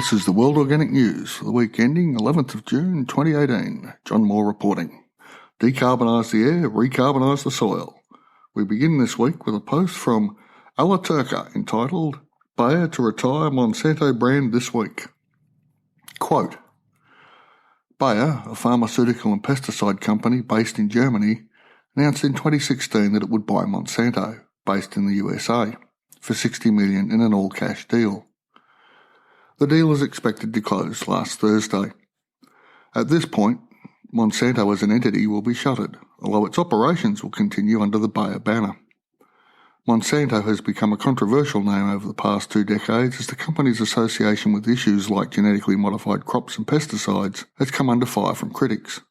This is the World Organic News for the week ending 11th of June 2018. John Moore reporting. Decarbonise the air, recarbonise the soil. We begin this week with a post from Alaturka entitled Bayer to retire Monsanto brand this week. Quote, Bayer, a pharmaceutical and pesticide company based in Germany, announced in 2016 that it would buy Monsanto, based in the USA, for $60 million in an all-cash deal. The deal is expected to close last Thursday. At this point, Monsanto as an entity will be shuttered, although its operations will continue under the Bayer banner. Monsanto has become a controversial name over the past 2 decades as the company's association with issues like genetically modified crops and pesticides has come under fire from critics.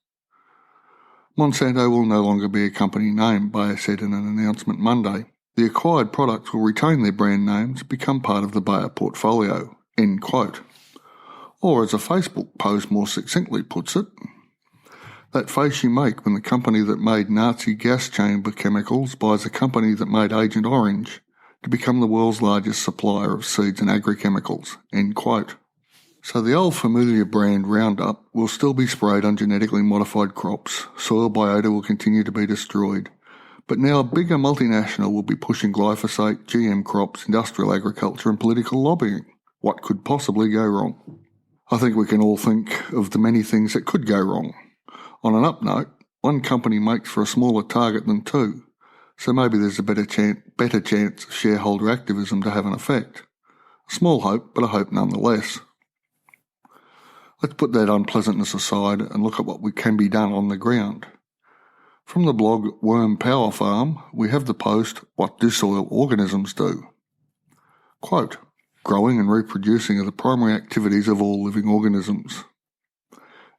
Monsanto will no longer be a company name, Bayer said in an announcement Monday. The acquired products will retain their brand names and become part of the Bayer portfolio. End quote. Or as a Facebook post more succinctly puts it, that face you make when the company that made Nazi gas chamber chemicals buys a company that made Agent Orange to become the world's largest supplier of seeds and agri-chemicals. End quote. So the old familiar brand Roundup will still be sprayed on genetically modified crops, soil biota will continue to be destroyed, but now a bigger multinational will be pushing glyphosate, GM crops, industrial agriculture and political lobbying. What could possibly go wrong? I think we can all think of the many things that could go wrong. On an up note, one company makes for a smaller target than 2, so maybe there's a better chance of shareholder activism to have an effect. A small hope, but a hope nonetheless. Let's put that unpleasantness aside and look at what can be done on the ground. From the blog Worm Power Farm, we have the post, What Do Soil Organisms Do? Quote, Growing and reproducing are the primary activities of all living organisms.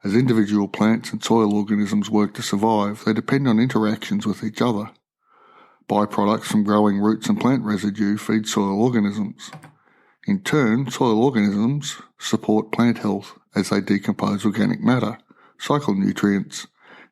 As individual plants and soil organisms work to survive, they depend on interactions with each other. Byproducts from growing roots and plant residue feed soil organisms. In turn, soil organisms support plant health as they decompose organic matter, cycle nutrients,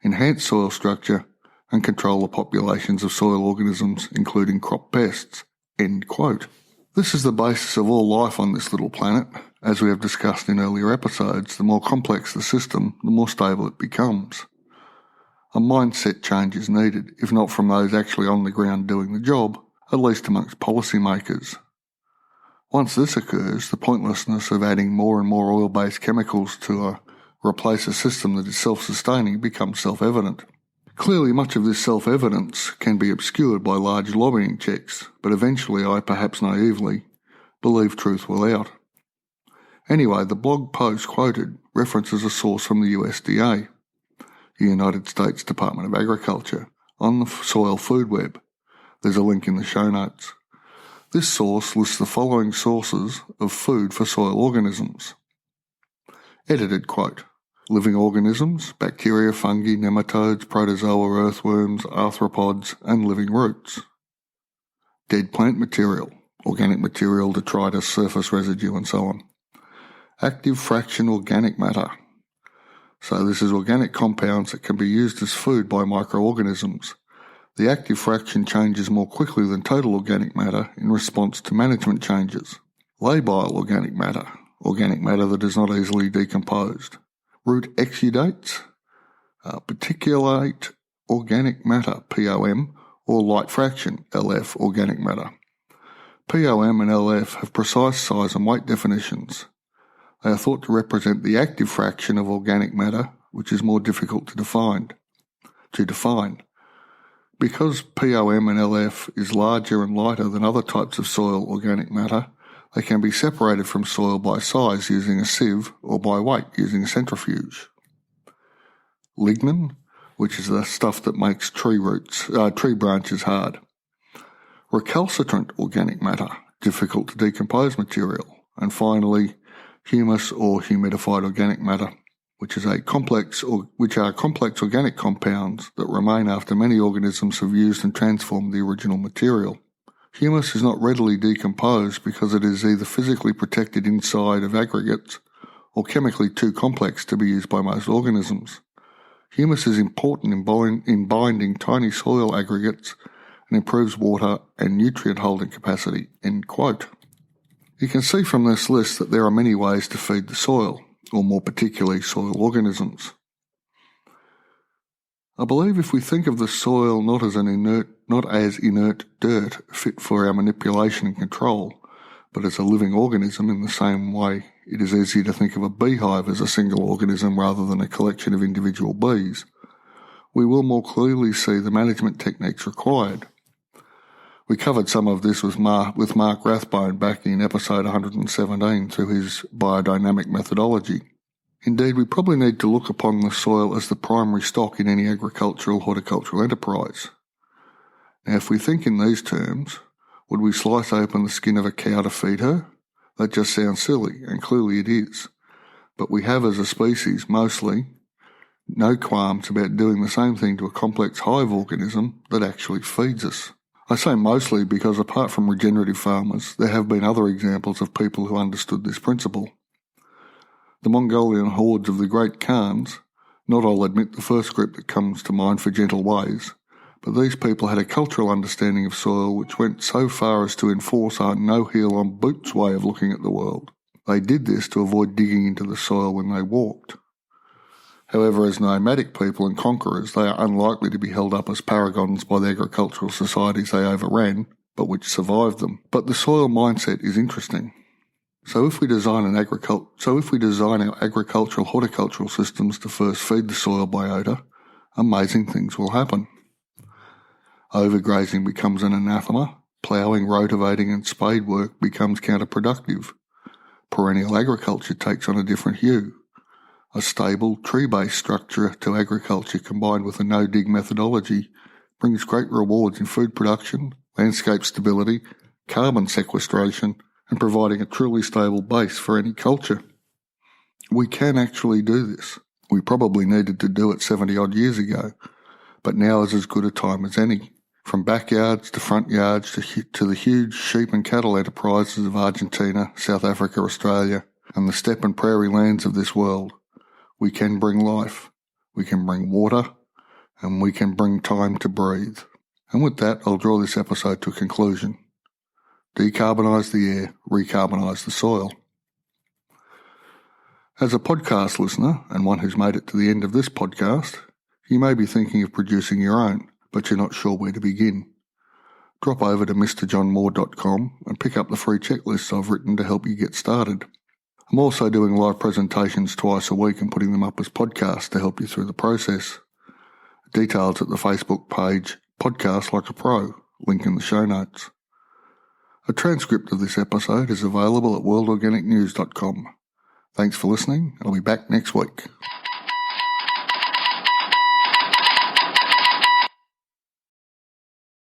enhance soil structure, and control the populations of soil organisms, including crop pests. End quote. This is the basis of all life on this little planet. As we have discussed in earlier episodes, the more complex the system, the more stable it becomes. A mindset change is needed, if not from those actually on the ground doing the job, at least amongst policymakers. Once this occurs, the pointlessness of adding more and more oil-based chemicals to replace a system that is self-sustaining becomes self-evident. Clearly, much of this self-evidence can be obscured by large lobbying checks, but eventually I, perhaps naively, believe truth will out. Anyway, the blog post quoted references a source from the USDA, the United States Department of Agriculture, on the Soil Food Web. There's a link in the show notes. This source lists the following sources of food for soil organisms. Edited quote. Living organisms, bacteria, fungi, nematodes, protozoa, earthworms, arthropods, and living roots. Dead plant material, organic material, detritus, surface residue, and so on. Active fraction organic matter. So this is organic compounds that can be used as food by microorganisms. The active fraction changes more quickly than total organic matter in response to management changes. Labile organic matter that is not easily decomposed. Root exudates, particulate organic matter, POM, or light fraction, LF, organic matter. POM and LF have precise size and weight definitions. They are thought to represent the active fraction of organic matter, which is more difficult to define. Because POM and LF is larger and lighter than other types of soil organic matter, they can be separated from soil by size using a sieve or by weight using a centrifuge. Lignin, which is the stuff that makes tree branches hard. Recalcitrant organic matter, difficult to decompose material. And finally, humus or humidified organic matter, which are complex organic compounds that remain after many organisms have used and transformed the original material. Humus is not readily decomposed because it is either physically protected inside of aggregates or chemically too complex to be used by most organisms. Humus is important in binding tiny soil aggregates and improves water and nutrient holding capacity. End quote. You can see from this list that there are many ways to feed the soil, or more particularly soil organisms. I believe if we think of the soil not as inert dirt fit for our manipulation and control, but as a living organism in the same way it is easy to think of a beehive as a single organism rather than a collection of individual bees, we will more clearly see the management techniques required. We covered some of this with Mark Rathbone back in episode 117 through his biodynamic methodology. Indeed, we probably need to look upon the soil as the primary stock in any agricultural horticultural enterprise. Now, if we think in these terms, would we slice open the skin of a cow to feed her? That just sounds silly, and clearly it is. But we have as a species, mostly, no qualms about doing the same thing to a complex hive organism that actually feeds us. I say mostly because apart from regenerative farmers, there have been other examples of people who understood this principle. The Mongolian hordes of the Great Khans, not I'll admit the first group that comes to mind for gentle ways, but these people had a cultural understanding of soil which went so far as to enforce a no-heel-on-boots way of looking at the world. They did this to avoid digging into the soil when they walked. However, as nomadic people and conquerors, they are unlikely to be held up as paragons by the agricultural societies they overran, but which survived them. But the soil mindset is interesting. So if we design our agricultural horticultural systems to first feed the soil biota, amazing things will happen. Overgrazing becomes an anathema, ploughing, rotivating and spade work becomes counterproductive. Perennial agriculture takes on a different hue. A stable, tree-based structure to agriculture combined with a no-dig methodology brings great rewards in food production, landscape stability, carbon sequestration, and providing a truly stable base for any culture. We can actually do this. We probably needed to do it 70-odd years ago, but now is as good a time as any. From backyards to front yards to the huge sheep and cattle enterprises of Argentina, South Africa, Australia, and the steppe and prairie lands of this world, we can bring life, we can bring water, and we can bring time to breathe. And with that, I'll draw this episode to a conclusion. Decarbonise the air, recarbonise the soil. As a podcast listener, and one who's made it to the end of this podcast, you may be thinking of producing your own, but you're not sure where to begin. Drop over to mrjohnmoore.com and pick up the free checklists I've written to help you get started. I'm also doing live presentations twice a week and putting them up as podcasts to help you through the process. Details at the Facebook page, Podcast Like a Pro, link in the show notes. A transcript of this episode is available at worldorganicnews.com. Thanks for listening. I'll be back next week.